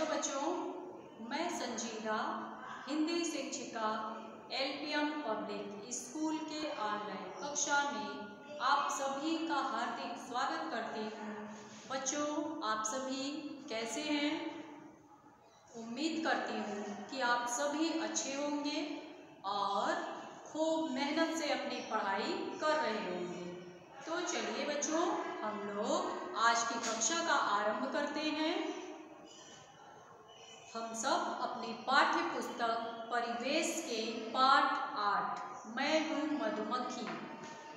Hello बच्चों, मैं संजीदा हिंदी शिक्षिका LPM पब्लिक स्कूल के ऑनलाइन कक्षा में आप सभी का हार्दिक स्वागत करती हूँ। बच्चों, आप सभी कैसे हैं? उम्मीद करती हूँ कि आप सभी अच्छे होंगे और खूब मेहनत से अपनी पढ़ाई कर रहे होंगे। तो चलिए बच्चों, हम लोग आज की कक्षा का आरंभ करते हैं। हम सब अपनी पाठ्य पुस्तक परिवेश के पाठ 8 मैं हूँ मधुमक्खी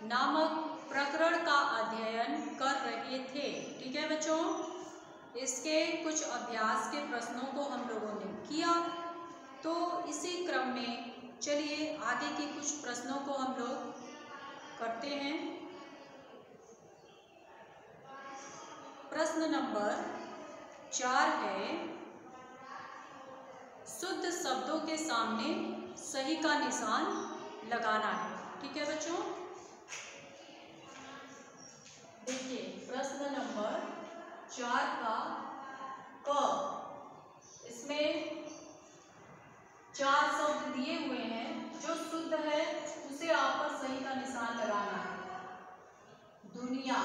नामक प्रकरण का अध्ययन कर रहे थे। ठीक है बच्चों, इसके कुछ अभ्यास के प्रश्नों को हम लोगों ने किया। तो इसी क्रम में चलिए आगे के कुछ प्रश्नों को हम लोग करते हैं। प्रश्न नंबर 4 है, शुद्ध शब्दों के सामने सही का निशान लगाना है। ठीक है बच्चों, देखिए प्रश्न नंबर 4 का क, इसमें 4 शब्द दिए हुए हैं। जो शुद्ध है उसे आप पर सही का निशान लगाना है। दुनिया,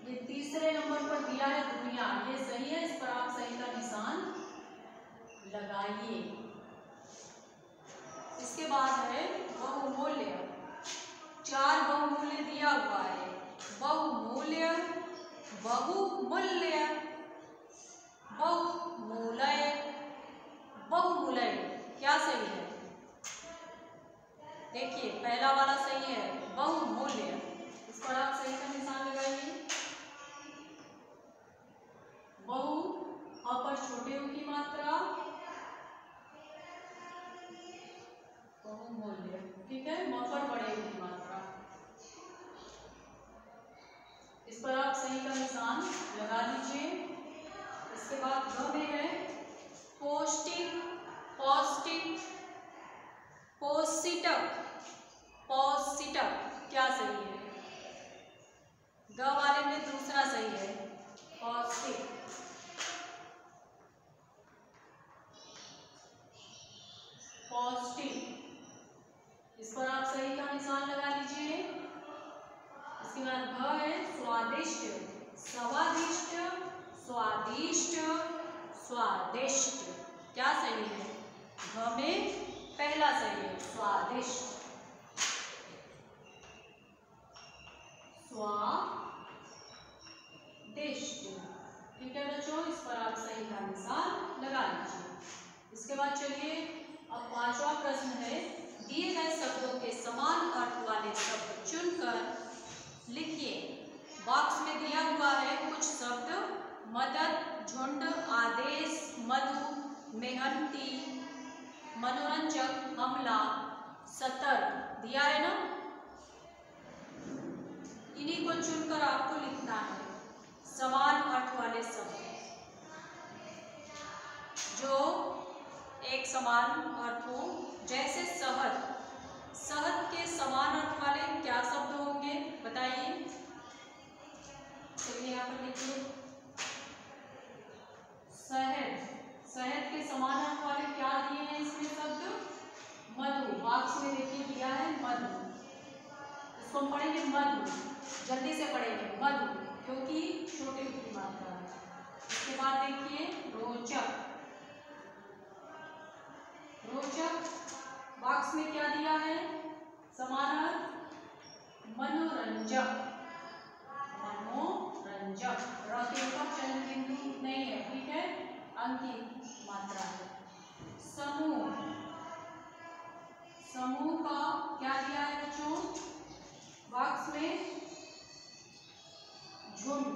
ये तीसरे नंबर पर दिया है दुनिया, ये सही है, इस पर आप सही का निशान लगाइए। इसके बाद है बहुमूल्य, 4 बहुमूल्य दिया हुआ है। बहुमूल्य, बहुमूल्य, बहुमूल्य, बहुमूल्य, क्या सही है? देखिए पहला वाला सही है, बहुमूल्य, इस पर आप सही का निशान लगाइए। बहु, अ पर छोटे ऊ की मात्रा, बहुमूल्य, ठीक है, म पर बड़े ऊ की मात्रा, इस पर आप सही का निशान लगा लीजिए। इसके बाद ग में है पौष्टिक, पौष्टिक, पौष्टिक, पौष्टिक, क्या सही है? ग वाले में दूसरा सही है, पौष्टिक, पौष्टिक, इस पर आप सही का निशान लगा लीजिए। इसके बाद घ है स्वादिष्ट, स्वादिष्ट, स्वादिष्ट, स्वादिष्ट, क्या सही है? घ में पहला सही है, स्वादिष्ट, स्वादिष्ट। ठीक है बच्चों, इस पर आप सही का निशान लगा लीजिए। इसके बाद चलिए अब 5वां प्रश्न है, दिए गए शब्दों के समान अर्थ वाले शब्द चुनकर लिखिए। बॉक्स में दिया हुआ है कुछ शब्द, मदद, झुंड, आदेश, मधु, मेहनती, मनोरंजक, हमला, सतर्क, दिया है ना? इन्हीं को चुनकर आपको लिखना है समान अर्थ वाले शब्द जो एक समान अर्थ हो। जैसे शहद, शहद के समान अर्थ वाले क्या शब्द होंगे बताइए? चलिए यहाँ पर लिखिए शहद, शहद के समान अर्थ वाले क्या दिए हैं इसमें शब्द? मधु, बॉक्स में देखिए दिया है मधु, इसको हम पढ़ेंगे मधु, जल्दी से पढ़ेंगे मधु क्योंकि छोटे की मात्रा है। इसके बाद देखिए रोचक, रोचक, बॉक्स में क्या दिया है? समान अर्थ मनोरंजक, मनोरंजक, र के ऊपर चंद्र बिंदु नहीं है, ठीक है, अंक की मात्रा है। समूह, समूह का क्या दिया है बच्चों? बॉक्स में झुंड,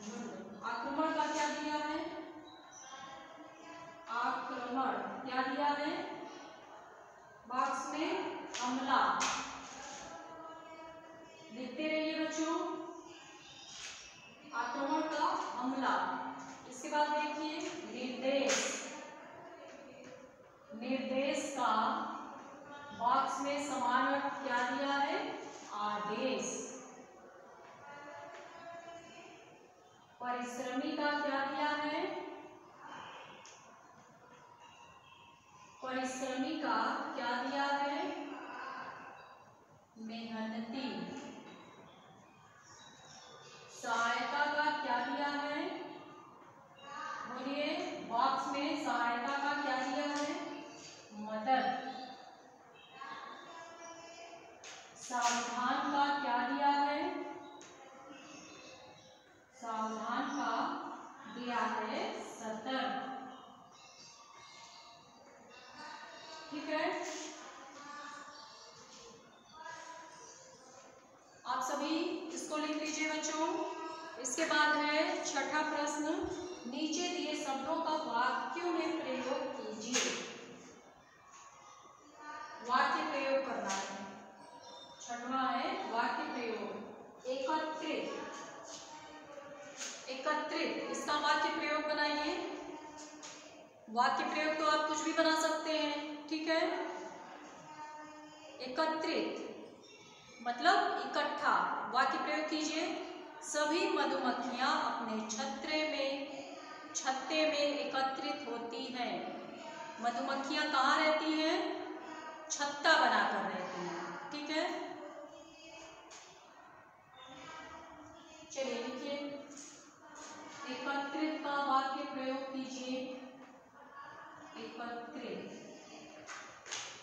झुंड। आक्रमण का क्या दिया है? आक्रमण, क्या दिया है? बॉक्स में हमला, लिखते रहिए बच्चों, आक्रमण का हमला। इसके बाद देखिए निर्देश, निर्देश का बॉक्स में समान अर्थ क्या दिया है? आदेश। परिश्रमी का क्या दिया है? परिश्रमी का क्या दिया है? मेहनती। सहायता का क्या दिया है? बोलिए, बॉक्स में सहायता का क्या दिया है? मदद। सावधान का क्या दिया है? सावधान का दिया है सतर्क। ठीक है, आप सभी इसको लिख लीजिए बच्चों। इसके बाद है छठा प्रश्न, नीचे दिए शब्दों का वाक्यों में प्रयोग कीजिए। वाक्य प्रयोग करना है। छठवां है वाक्य प्रयोग। एकत्रित, एकत्रित, इसका वाक्य प्रयोग बनाइए। वाक्य प्रयोग तो आप कुछ भी बना सकते हैं, ठीक है। एकत्रित मतलब इकट्ठा। वाक्य प्रयोग कीजिए। सभी मधुमक्खियां अपने छत्ते में एकत्रित होती हैं। मधुमक्खियां कहाँ रहती हैं? छत्ता बनाकर रहती हैं, ठीक है। चलिए लिखिए, एकत्रित का वाक्य प्रयोग कीजिए। एकत्रित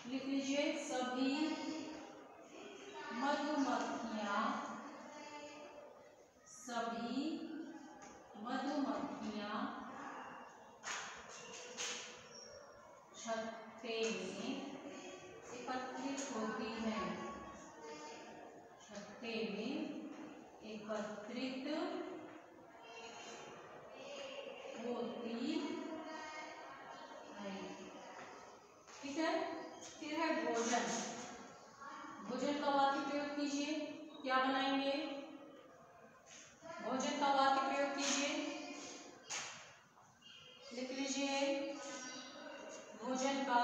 लिख लीजिए, सभी मधुमक्खियां, सभी मधुमक्खियां छत्ते में एकत्रित होती हैं। छत्ते में एकत्रित होती है, ठीक है। फिर है भोजन। भोजन का वाक्य प्रयोग कीजिए। क्या बनाएंगे? भोजन का वाक्य प्रयोग कीजिए। लिख लीजिए, भोजन का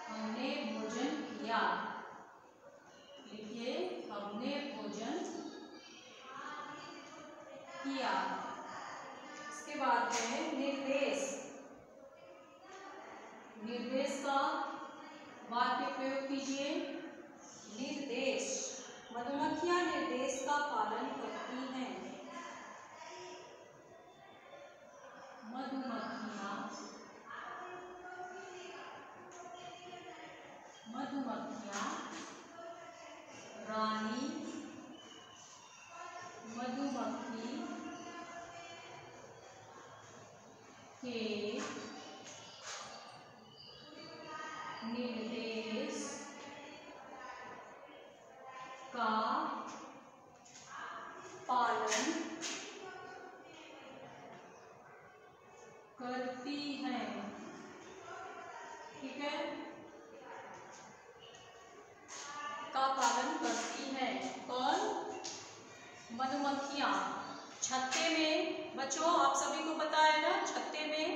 हमने भोजन किया। लिखिए, हमने भोजन किया। इसके बाद है निर्देश। निर्देश का वाक्य प्रयोग कीजिए। निर्देश, मधुमक्खियां निर्देश का पालन करती हैं। मधुमक्खियां रानी मधुमक्खी के निर्देश का पालन करती हैं, ठीक है। का पालन करती है कौन? मधुमक्खियां। छत्ते में बच्चों आप सभी को पता है ना, छत्ते में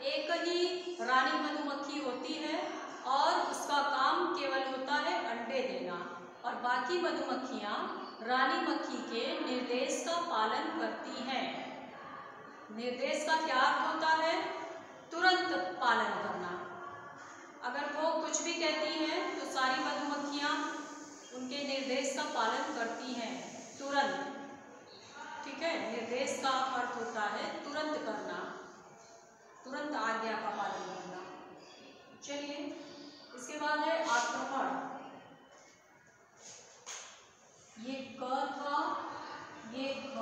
एक ही रानी मधुमक्खी होती है और उसका काम केवल होता है अंडे देना, और बाकी मधुमक्खियां रानी मक्खी के निर्देश का पालन करती हैं। निर्देश का क्या अर्थ होता है? तुरंत पालन करना। अगर वो कुछ भी कहती हैं तो सारी मधुमक्खियां उनके निर्देश का पालन करती हैं तुरंत, ठीक है। निर्देश का अर्थ होता है तुरंत करना, तुरंत आज्ञा का पालन करना। चलिए, इसके बाद है आक्रमण। ये क था, ये घ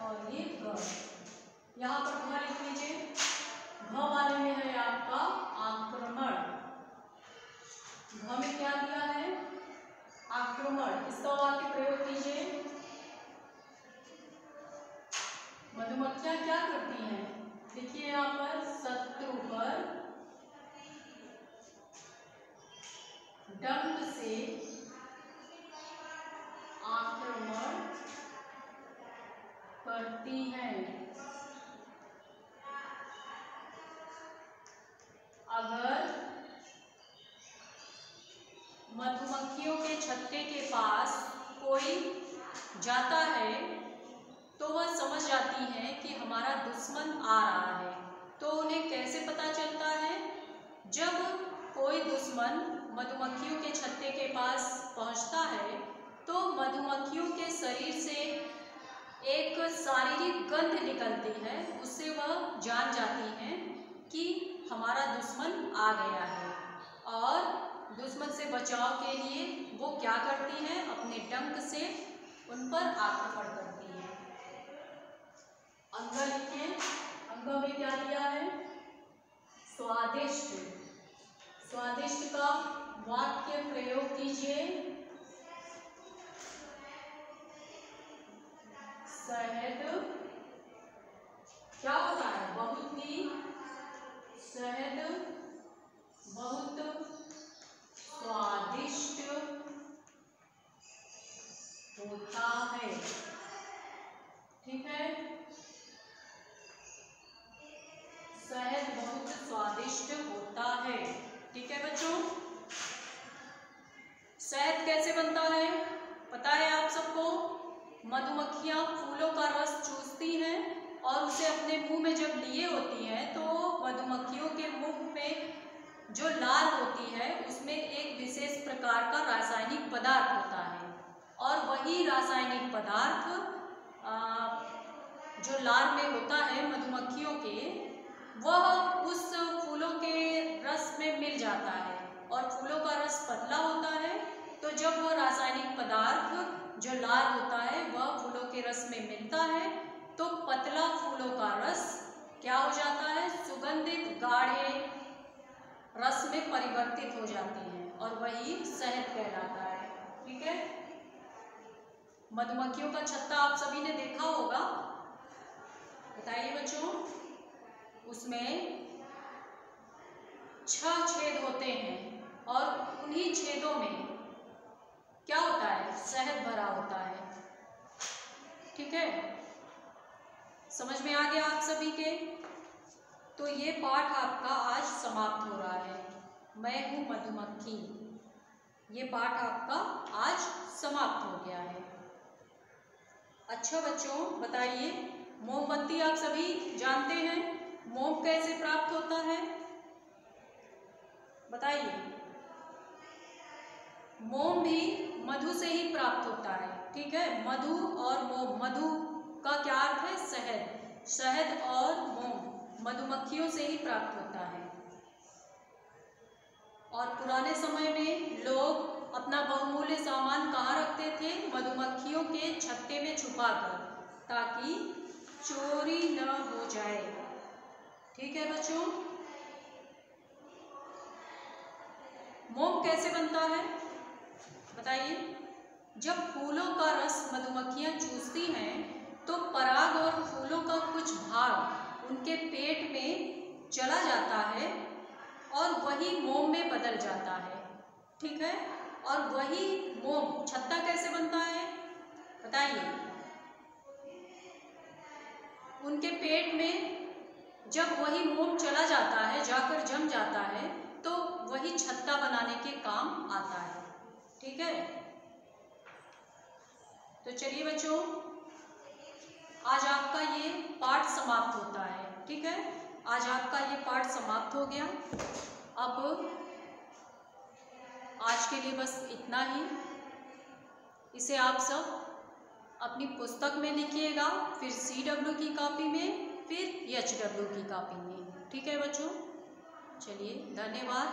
और ये ग। यहाँ पर घ लिख लीजिए। घ वाले में है आपका आक्रमण। घ में क्या दिया है? आक्रमण। इसका वाक्य प्रयोग कीजिए। मधुमक्खियां क्या करती हैं? देखिए यहाँ पर, शत्रु पर डंक से आक्रमण करती हैं। अगर मधुमक्खियों के छत्ते के पास कोई जाता है तो वह समझ जाती हैं कि हमारा दुश्मन आ रहा है। तो उन्हें कैसे पता चलता है? जब कोई दुश्मन मधुमक्खियों के छत्ते के पास पहुंचता है तो मधुमक्खियों के शरीर से एक शारीरिक गंध निकलती है, उससे वह जान जाती हैं कि हमारा दुश्मन आ गया है। और दुश्मन से बचाव के लिए वो क्या करती हैं? अपने डंक से उन पर आक्रमण करती हैं। अंग लिखिए, अंग में क्या दिया है? स्वादिष्ट। स्वादिष्ट का वाक्य प्रयोग कीजिए। शहद क्या होता है? बहुत ही, शहद बहुत स्वादिष्ट होता है। ठीक है, शहद बहुत स्वादिष्ट होता है। ठीक है बच्चों, शहद कैसे बनता है पता है आप सबको? मधुमक्खियां फूलों का रस चूसती हैं और उसे अपने मुंह में जब लिए होती हैं तो मधुमक्खियों के मुंह में जो लार होती है उसमें एक विशेष प्रकार का रासायनिक पदार्थ होता है, और वही रासायनिक पदार्थ जो लार में होता है मधुमक्खियों के, वह उस फूलों के रस में मिल जाता है। और फूलों का रस पतला होता है, तो जब वह रासायनिक पदार्थ जो लार होता है वह फूलों के रस में मिलता है तो पतला फूलों का रस क्या हो जाता है? सुगंधित गाढ़े रस में परिवर्तित हो जाती है और वही शहद कहलाता है। ठीक है, मधुमक्खियों का छत्ता आप सभी ने देखा होगा, बताइए बच्चों। उसमें 6 छेद होते हैं और उन्हीं छेदों में क्या होता है? शहद भरा होता है। ठीक है, समझ में आ गया आप सभी के? तो ये पाठ आपका आज समाप्त हो रहा है। मैं हूँ मधुमक्खी, ये पाठ आपका आज समाप्त हो गया है। अच्छा बच्चों, बताइए, मोमबत्ती आप सभी जानते हैं, मोम कैसे प्राप्त होता है? बताइए। मोम भी मधु से ही प्राप्त होता है। ठीक है, मधु और मोम, मधु का क्या अर्थ है? शहद। शहद और मोम मधुमक्खियों से ही प्राप्त होता है। और पुराने समय में लोग अपना बहुमूल्य सामान कहाँ रखते थे? मधुमक्खियों के छत्ते में छुपाकर, ताकि चोरी न हो जाए। ठीक है बच्चों, मोम कैसे बनता है बताइए? जब फूलों का रस मधुमक्खियां चूसती हैं तो पराग और फूलों का कुछ भाग उनके पेट में चला जाता है और वही मोम में बदल जाता है। ठीक है, और वही मोम, छत्ता कैसे बनता है बताइए? उनके पेट में जब वही मोम चला जाता है, जाकर जम जाता है, तो वही छत्ता बनाने के काम आता है। ठीक है, तो चलिए बच्चों, आज आपका ये पाठ समाप्त होता है। ठीक है, आज आपका ये पाठ समाप्त हो गया। अब आज के लिए बस इतना ही। इसे आप सब अपनी पुस्तक में लिखिएगा, फिर CW की कॉपी में, फिर HW की कॉपी में। ठीक है बच्चों, चलिए धन्यवाद।